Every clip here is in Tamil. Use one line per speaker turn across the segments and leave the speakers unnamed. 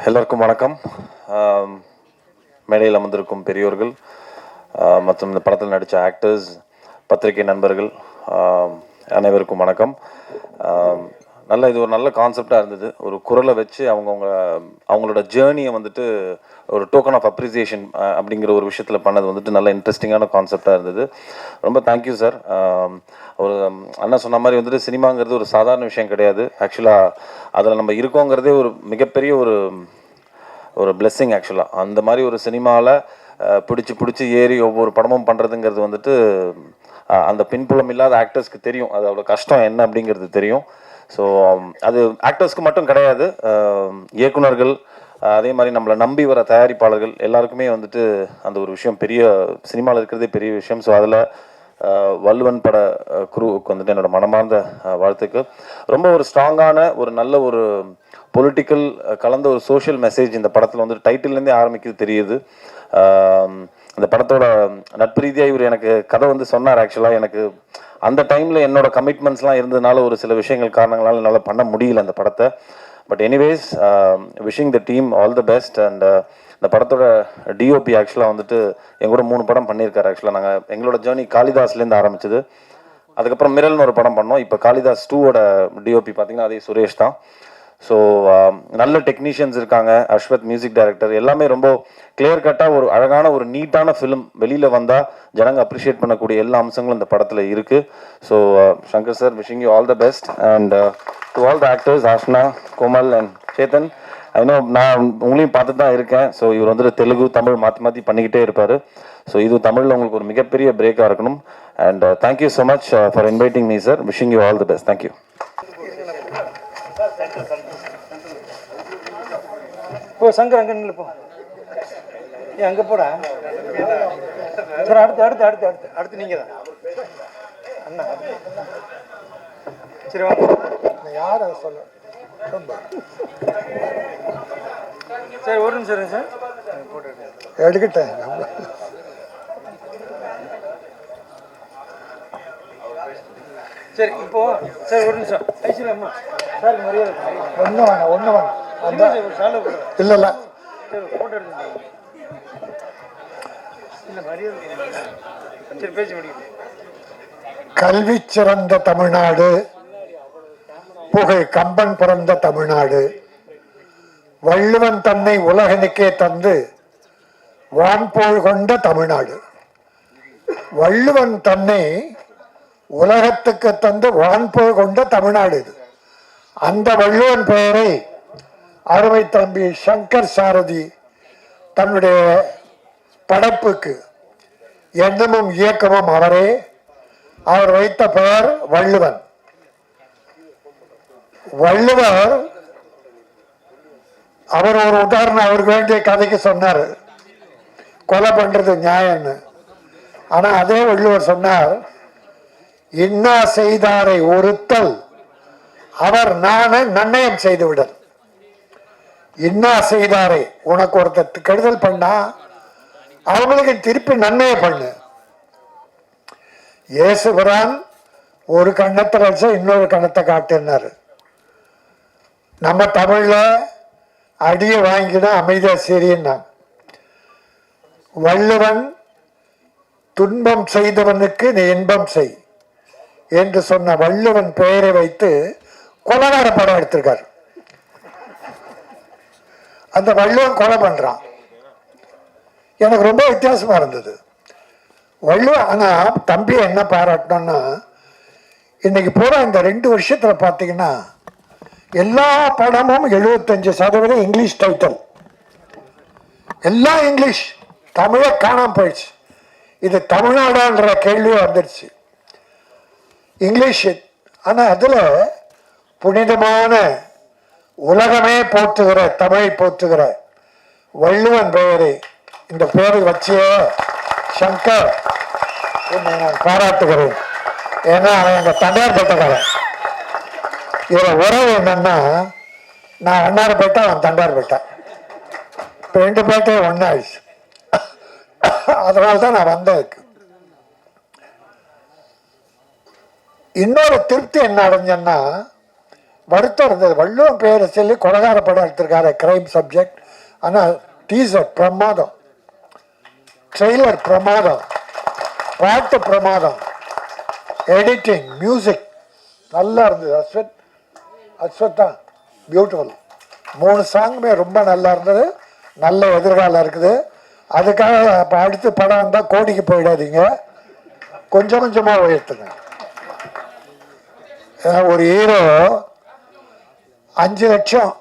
எல்லோருக்கும் வணக்கம். மேடையில் அமர்ந்திருக்கும் பெரியோர்கள் மற்றும் இந்த படத்தில் நடித்த ஆக்டர்ஸ், பத்திரிகை நண்பர்கள் அனைவருக்கும் வணக்கம். இது ஒரு நல்ல கான்செப்டாக இருந்தது. ஒரு குரலை வச்சு அவங்களோட ஜேர்னியை வந்துட்டு ஒரு டோக்கன் ஆஃப் அப்ரிசியேஷன் அப்படிங்கிற ஒரு விஷயத்தில் பண்ணது வந்துட்டு நல்ல இன்ட்ரெஸ்டிங்கான கான்செப்டாக இருந்தது. ரொம்ப தேங்க்யூ சார். ஒரு அண்ணா சொன்ன மாதிரி வந்துட்டு சினிமாங்கிறது ஒரு சாதாரண விஷயம் கிடையாது. ஆக்சுவலாக அதில் நம்ம இருக்கோங்கிறதே ஒரு மிகப்பெரிய ஒரு பிளெஸ்ஸிங். ஆக்சுவலாக அந்த மாதிரி ஒரு சினிமாவில் பிடிச்சி ஏறி ஒவ்வொரு படமும் பண்ணுறதுங்கிறது வந்துட்டு அந்த பின்புலம் இல்லாத ஆக்டர்ஸ்க்கு தெரியும், அதோட கஷ்டம் என்ன அப்படிங்கிறது தெரியும். ஸோ அது ஆக்டர்ஸ்க்கு மட்டும் கிடையாது, இயக்குனர்கள், அதே மாதிரி நம்மளை நம்பி வர தயாரிப்பாளர்கள் எல்லாருக்குமே வந்துட்டு அந்த ஒரு விஷயம் பெரிய சினிமாவில் இருக்கிறதே பெரிய விஷயம். ஸோ அதில் வள்ளுவன் பட குரூவுக்கு வந்துட்டு என்னோட மனமார்ந்த வாழ்த்துக்கு. ரொம்ப ஒரு ஸ்ட்ராங்கான ஒரு நல்ல ஒரு பொலிட்டிக்கல் கலந்த ஒரு சோஷியல் மெசேஜ் இந்த படத்தில் வந்துட்டு டைட்டில்லேருந்தே ஆரம்பிக்கிறது தெரியுது. இந்த படத்தோட நட்பு ரீதியாக இவர் எனக்கு கதை வந்து சொன்னார். ஆக்சுவலாக எனக்கு அந்த டைமில் என்னோட கமிட்மெண்ட்ஸ்லாம் இருந்ததுனால ஒரு சில விஷயங்கள் காரணங்களால் என்னால் பண்ண முடியல அந்த படத்தை. But anyways, wishing the team all the best. And இந்த படத்தோட டிஓபி ஆக்சுவலாக வந்துட்டு எங்கூட 3 படம் பண்ணியிருக்காரு. ஆக்சுவலாக எங்களோட ஜேர்னி காளிதாஸ்லேருந்து ஆரம்பிச்சது. அதுக்கப்புறம் மிரல்னு ஒரு படம் பண்ணோம். இப்போ காளிதாஸ் 2ஓட டிஓபி பார்த்தீங்கன்னா அதே சுரேஷ் தான். ஸோ நல்ல டெக்னீஷியன்ஸ் இருக்காங்க. Ashwath music director. எல்லாமே ரொம்ப கிளியர் கட்டாக ஒரு அழகான ஒரு நீட்டான ஃபிலிம் வெளியில் வந்தால் ஜனங்க அப்ரிஷியேட் பண்ணக்கூடிய எல்லா அம்சங்களும் இந்த படத்தில் இருக்குது. So Shankar sir, wishing you all the best. And to all the actors, ஆஷ்னா, Komal and Chetan, இன்னும் நான் உங்களையும் பார்த்து தான் இருக்கேன். ஸோ இவர் வந்துட்டு தெலுங்கு, தமிழ் மாற்றி பண்ணிக்கிட்டே இருப்பார். ஸோ இது தமிழில் உங்களுக்கு ஒரு மிகப்பெரிய பிரேக்காக இருக்கணும். And thank you so much for inviting me sir. Wishing you all the best. Thank you.
போ சங்கர், அங்கே நில்லு, போ. ஏன் அங்கே போடா சார். அடுத்து நீங்கள் தான் அண்ணா. சரி வாங்க. யார் அதை சொல்ல? சரி ஒரு நிமிஷம் இருங்க சார், போட்டு எடுக்கிட்டேன். சரி இப்போ சார் ஒரு நிமிஷம் ஐஸ்வர்யா அம்மா சார் மரியாதை ஒன்று வாங்க இல்லை இல்லை போட்டோ எடுத்து இல்லை மரியாதை. சரி பேசி முடியும். கல்வி சிறந்த தமிழ்நாடு, புகை கம்பன் பிறந்த தமிழ்நாடு, வள்ளுவன் தன்னை உலகனுக்கே தந்து வான்போல் கொண்ட தமிழ்நாடு. வள்ளுவன் தன்னை உலகத்துக்கு தந்து வான்போல் கொண்ட தமிழ்நாடு இது. அந்த வள்ளுவன் பெயரை அருமை தம்பி சங்கர் சாரதி தன்னுடைய படைப்புக்கு எண்ணமும் இயக்கமும் அவரே. அவர் வைத்த பெயர் வள்ளுவன். வள்ளுவர் அவர் ஒரு உதாரணம் அவருக்கு வேண்டிய கதைக்கு சொன்னார், கொலை பண்றது நியாயம்னு. ஆனா அதே வள்ளுவர் சொன்னார், இன்னா செய்தாரை ஒருத்தல் அவர் நானே நன்னயம் செய்து விடல். இன்னா செய்தாரை, உனக்கு ஒருத்தர் கெடுதல் பண்ணா அவங்களுக்கு திருப்பி நன்மையை பண்ணு. இயேசுபிரான் ஒரு கண்ணத்தை வச்சு இன்னொரு கண்ணத்தை காட்டுனாரு. நம்ம தமிழ்ல அடிய வாங்கினா அமைதியா சரின்னா, வள்ளுவன் துன்பம் செய்தவனுக்கு நீ இன்பம் செய் என்று சொன்ன வள்ளுவன் பெயரை வைத்து கொலைகார படம் எடுத்திருக்காரு. அந்த வள்ளுவன் கொலை பண்றான். எனக்கு ரொம்ப வித்தியாசமா இருந்தது வள்ளுவன். ஆனா தம்பி என்ன பாராட்டணும்னா, இன்னைக்கு பூரா இந்த 2 வருஷத்துல பாத்தீங்கன்னா எல்லா படமும் 75% இங்கிலீஷ் டைட்டில், எல்லாம் இங்கிலீஷ். தமிழ காணாம போயிடுச்சு. இது தமிழ்நாடுன்ற கேள்வியே வந்துடுச்சு, இங்கிலீஷ். ஆனா அதுல புனிதமான உலகமே போற்றுகிற, தமிழை போற்றுகிற வள்ளுவன் பெயரை இந்த பெயரை வச்சிய சங்கர் உன்னை நான் பாராட்டுகிறேன். ஏன்னா அவன் எங்க தண்டார்பேட்டைக்காரன். இதுல உறவு என்னன்னா, நான் வண்ணாரப்பேட்டை, அவன் தண்டார்பேட்டை, 2 பேட்டையும் ஒன்னாயிடுச்சு. அதனால்தான் நான் வந்தேன். இன்னொரு திருப்தி என்ன அடைஞ்சேன்னா, வருத்தம் இருந்தது. வள்ளுவன் பேரை சொல்லி கொலகார படம் எடுத்திருக்காரு, கிரைம் சப்ஜெக்ட். ஆனால் டீசர் பிரமாதம், ட்ரெய்லர் பிரமாதம், பாட்டு பிரமாதம், எடிட்டிங், மியூசிக் நல்லா இருந்தது. அஸ்வத்தா பியூட்டிஃபுல். 3 சாங்குமே ரொம்ப நல்லா இருந்தது. நல்ல எதிர்காலம் இருக்குது. அதுக்காக இப்போ அடுத்து படம் வந்தால் கோடிக்கு போயிடாதீங்க, கொஞ்சம் கொஞ்சமாக உயர்த்துங்க. ஒரு ஹீரோ 5 லட்சம்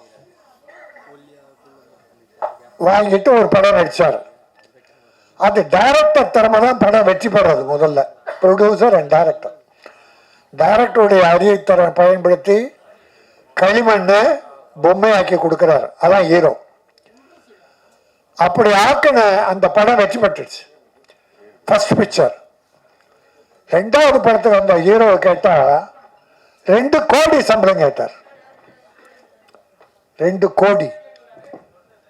வாங்கிட்டு ஒரு படம் நடிச்சார். அது டைரக்டர் திறமை தான் படம் வெற்றி பெறது. முதல்ல ப்ரொடியூசர் அண்ட் டைரக்டர். டைரக்டருடைய அறிவுத்திறனை பயன்படுத்தி களிமண்ணை பொம்மையாக்கி கொடுக்குறாரு, அதான் ஹீரோ. அப்படி ஆக்கின அந்த படம் வெற்றி பெற்றுச்சு, ஃபர்ஸ்ட் பிக்சர். 2வது படத்துக்கு அந்த ஹீரோவை கேட்டா 2 கோடி சம்பளம் கேட்டார். 2 கோடி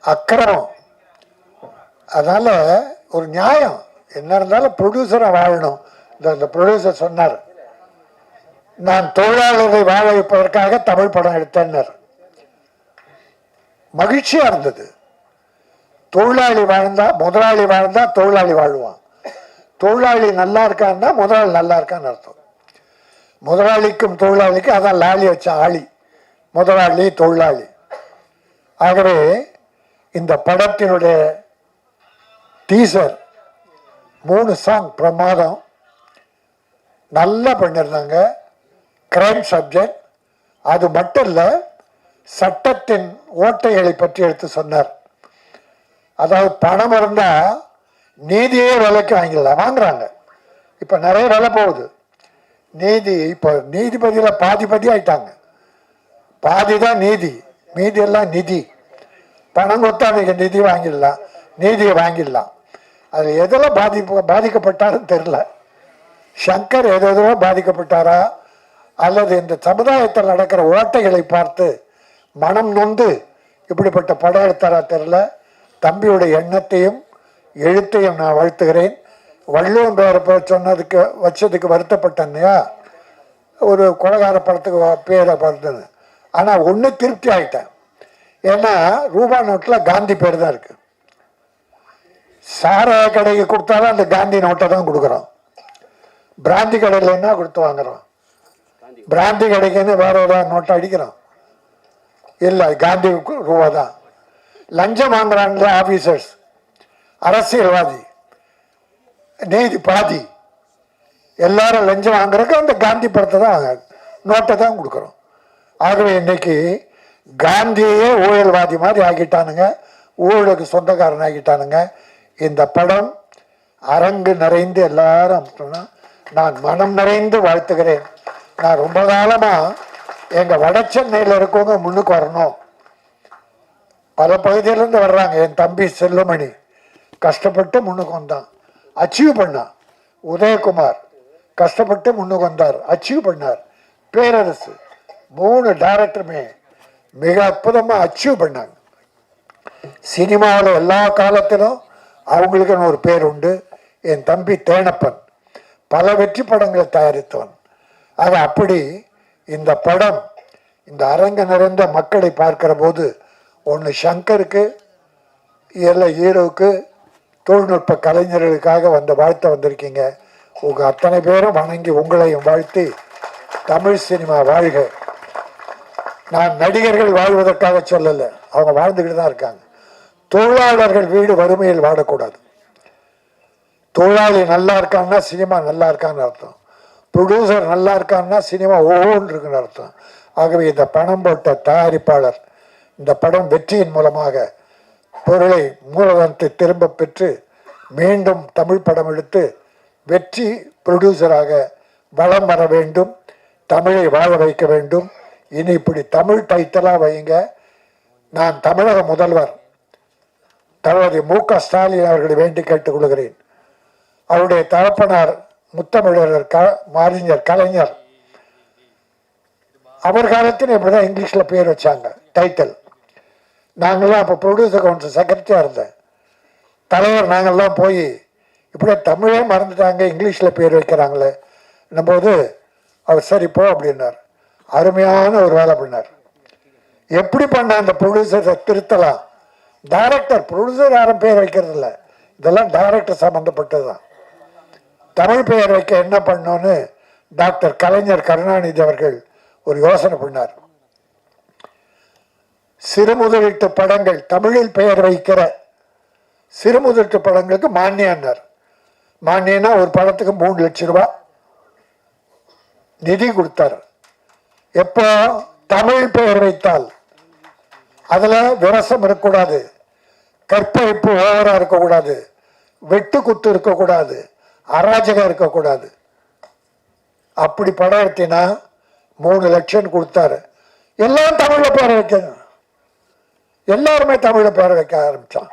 அக்கிரமம். அதனால ஒரு நியாயம் என்ன இருந்தாலும் ப்ரொடியூசரை வாழணும். இந்த ப்ரொடியூசர் சொன்னார், நான் தொழிலாளர்களை வாழ வைப்பதற்காக தமிழ் படம் எடுத்தேன்னார். மகிழ்ச்சியா இருந்தது. தொழிலாளி வாழ்ந்தா முதலாளி வாழ்ந்தா தொழிலாளி வாழ்வான். தொழிலாளி நல்லா இருக்கான்னா முதலாளி நல்லா இருக்கான்னு அர்த்தம். முதலாளிக்கும் தொழிலாளிக்கும் அதான் லாலி வச்ச ஆளி, முதலாளி தொழிலாளி. ஆகவே இந்த படத்தினுடைய டீசர் 3 சாங் பிரமாதம், நல்லா பண்ணியிருந்தாங்க. Crime subject. அது மட்டும் இல்லை, சட்டத்தின் ஓட்டைகளை பற்றி எடுத்து சொன்னார். அதாவது பணம் இருந்தால் நீதியே விலைக்கு வாங்கிடலாம், வாங்குறாங்க. இப்போ நிறைய விலை போகுது நீதி. இப்போ நீதிபதியில் பாதி ஆயிட்டாங்க. பாதி தான் நீதி, மீதி எல்லாம் நிதி. பணம் கொடுத்தா நீங்கள் நிதி வாங்கிடலாம், நீதியை வாங்கிடலாம். அது எதில் பாதிக்கப்பட்டாருன்னு தெரில. சங்கர் எதோ பாதிக்கப்பட்டாரா, அல்லது இந்த சமுதாயத்தில் நடக்கிற ஓட்டைகளை பார்த்து மனம் நொந்து இப்படிப்பட்ட படம் எடுத்தாரா தெரில. தம்பியுடைய எண்ணத்தையும் எழுத்தையும் நான் வாழ்த்துகிறேன். வள்ளுவன் பேரை சொன்னதுக்கு வச்சதுக்கு வருத்தப்பட்டேன்னையா, ஒரு கொலகார படத்துக்கு பேரை பார்த்தது. ஆனால் ஒன்று திருப்தி ஆகிட்டேன். ஏன்னா ரூபா நோட்டில் காந்தி பேர் தான் இருக்கு. சாராய கடைக்கு கொடுத்தாலும் அந்த காந்தி நோட்டை தான் கொடுக்குறோம். பிராந்தி கடையில் என்ன கொடுத்து வாங்குறோம்? பிராந்தி கடைக்குன்னு வேற ஏதாவது நோட்டை அடிக்கிறோம் இல்லை, காந்தி ரூபா தான். லஞ்சம் வாங்குறாங்களே ஆபீசர்ஸ், அரசியல்வாதி, நீதி பாதி, எல்லாரும் லஞ்சம் வாங்குறதுக்கு அந்த காந்தி படத்தை தான் நோட்டை தான் கொடுக்குறோம். ஆகவே இன்னைக்கு காந்தியே ஊழல்வாதி மாதிரி ஆக்கிட்டானுங்க, ஊழலுக்கு சொந்தக்காரன் ஆக்கிட்டானுங்க. இந்த படம் அரங்கு நிறைந்து எல்லாரும் நான் மனம் நிறைந்து வாழ்த்துகிறேன். நான் ரொம்ப காலமாக எங்கள் வட சென்னையில் இருக்கவங்க முன்னுக்கு வரணும். பல பகுதியிலேருந்து வர்றாங்க. என் தம்பி செல்லுமணி கஷ்டப்பட்டு முன்னுக்கு வந்தான், அச்சீவ் பண்ணான். உதயகுமார் கஷ்டப்பட்டு முன்னுக்கு வந்தார், அச்சீவ் பண்ணார். பேரரசு 3 டைரக்டருமே மிக அற்புதமாக அச்சீவ் பண்ணாங்க. சினிமாவில் எல்லா காலத்திலும் அவங்களுக்குன்னு ஒரு பேர் உண்டு. என் தம்பி தேனப்பன் பல வெற்றி படங்களை தயாரித்தவன். ஆக அப்படி இந்த படம் இந்த அரங்க நிறைந்த மக்களை பார்க்கிற போது ஒன்று சங்கருக்கு, இல்லை ஹீரோவுக்கு, தொழில்நுட்ப கலைஞர்களுக்காக வந்த வாழ்த்த வந்திருக்கீங்க. உங்கள் அத்தனை பேரும் வணங்கி உங்களையும் வாழ்த்தி தமிழ் சினிமா வாழ்க. நான் நடிகர்கள் வாழ்வதற்காக சொல்லலை, அவங்க வாழ்ந்துக்கிட்டு தான் இருக்காங்க. தொழிலாளர்கள் வீடு வறுமையில் வாடக்கூடாது. தொழிலாளி நல்லா இருக்கான்னா சினிமா நல்லா இருக்கான்னு அர்த்தம். ப்ரொடியூசர் நல்லா இருக்கான்னா சினிமா ஓன்னு இருக்குன்னு அர்த்தம். ஆகவே இந்த பணம் போட்ட தயாரிப்பாளர் இந்த படம் வெற்றியின் மூலமாக பொருளை மூலதனத்தை திரும்ப பெற்று மீண்டும் தமிழ் படம் எடுத்து வெற்றி ப்ரொடியூசராக வளம் வர வேண்டும், தமிழை வாழ வைக்க வேண்டும். இனி இப்படி தமிழ் டைட்டிலாக வைங்க. நான் தமிழக முதல்வர் தளபதி மு.க. ஸ்டாலின் அவர்களை வேண்டி கேட்டுக்கொள்கிறேன். அவருடைய தகப்பனார் முத்தமிழர் அறிஞர் கலைஞர், அவர் காலத்தில் இப்படிதான் இங்கிலீஷில் பேர் வச்சாங்க டைட்டில். நாங்கள்லாம் அப்போ ப்ரொடியூசர் கவுன்சில் செக்ரட்டரியாக இருந்தேன். தலைவர் நாங்கள்லாம் போய் இப்படியே தமிழே மறந்துட்டாங்க, இங்கிலீஷில் பேர் வைக்கிறாங்களே போது அவர் சரி போ அப்படின்னார். அருமையான ஒரு வேலை பண்ணார். எப்படி பண்ண அந்த ப்ரொடியூசரை திருத்தலாம். டைரக்டர், ப்ரொடியூசர் யாரும் பேர் வைக்கிறது இல்லை, இதெல்லாம் டைரக்டர் சம்பந்தப்பட்டது தான். தமிழ் பெயர் வைக்க என்ன பண்ணோன்னு டாக்டர் கலைஞர் கருணாநிதி அவர்கள் ஒரு யோசனை பண்ணார். சிறுமுதலீட்டு படங்கள் தமிழில் பெயர் வைக்கிற சிறுமுதலீட்டு படங்களுக்கு மானியன்னார். மானியன்னா ஒரு படத்துக்கு 3 லட்சம் ரூபாய் நிதி கொடுத்தார். எப்போ தமிழ் பெயர் வைத்தால் அதுல விரசம் இருக்கக்கூடாது, கற்பழிப்பு ஓவரா இருக்கக்கூடாது, வெட்டு குத்து இருக்கக்கூடாது, அராஜகம் இருக்கக்கூடாது. அப்படி படம் எடுத்தினா 3 லட்சம் கொடுத்தாரு. எல்லாம் தமிழ்ல பேர் வைக்கணும், எல்லாருமே தமிழ்ல பேர் வைக்க ஆரம்பிச்சான்.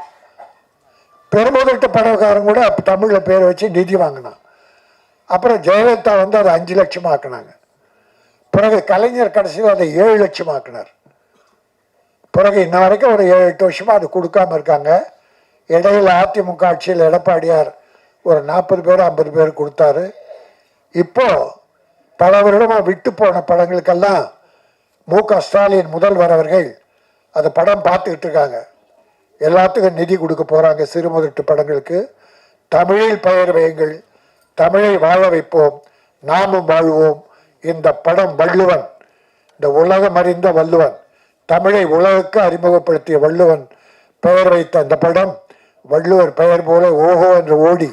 பெருமுதலிட்ட படக்காரன் கூட தமிழ்ல பேர் வச்சு நிதி வாங்கினான். அப்புறம் ஜெயலலிதா வந்து அதை 5 லட்சம் ஆக்கினாங்க. பிறகு கலைஞர் கடைசியில் அதை 7 லட்சம் ஆக்கினார். பிறகு இன்ன வரைக்கும் ஒரு 7-8 வருஷமா அது கொடுக்காம இருக்காங்க. இடையில அதிமுக ஆட்சியில் எடப்பாடியார் ஒரு 40 பேர் 50 பேர் கொடுத்தாரு. இப்போ பல வருடமா விட்டு போன படங்களுக்கெல்லாம் மு.க. ஸ்டாலின் முதல்வர் அவர்கள் அந்த படம் பார்த்துக்கிட்டு இருக்காங்க. எல்லாத்துக்கும் நிதி கொடுக்க போறாங்க. சிறுமுதலீட்டு படங்களுக்கு தமிழில் பெயர் வையுங்கள், தமிழை வாழ வைப்போம், நாமும் வாழ்வோம். இந்த படம் வள்ளுவன், இந்த உலகம் அறிந்த வள்ளுவன், தமிழை உலகுக்கு அறிமுகப்படுத்திய வள்ளுவன் பெயர் வைத்த அந்த படம் வள்ளுவர் பெயர் போல ஓஹோ என்று ஓடி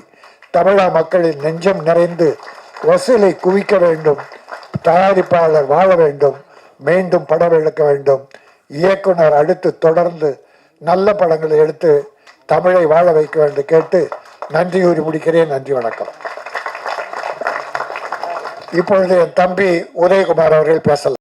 தமிழக மக்களின் நெஞ்சம் நிறைந்து வசூலை குவிக்க வேண்டும். தயாரிப்பாளர் வாழ வேண்டும், மீண்டும் படம் எடுக்க வேண்டும். இயக்குனர் அடுத்து தொடர்ந்து நல்ல படங்களை எடுத்து தமிழை வாழ வைக்க வேண்டும் கேட்டு நன்றி கூறி முடிக்கிறேன். நன்றி, வணக்கம். இப்பொழுது என் தம்பி உதயகுமார் அவர்கள் பேசலாம்.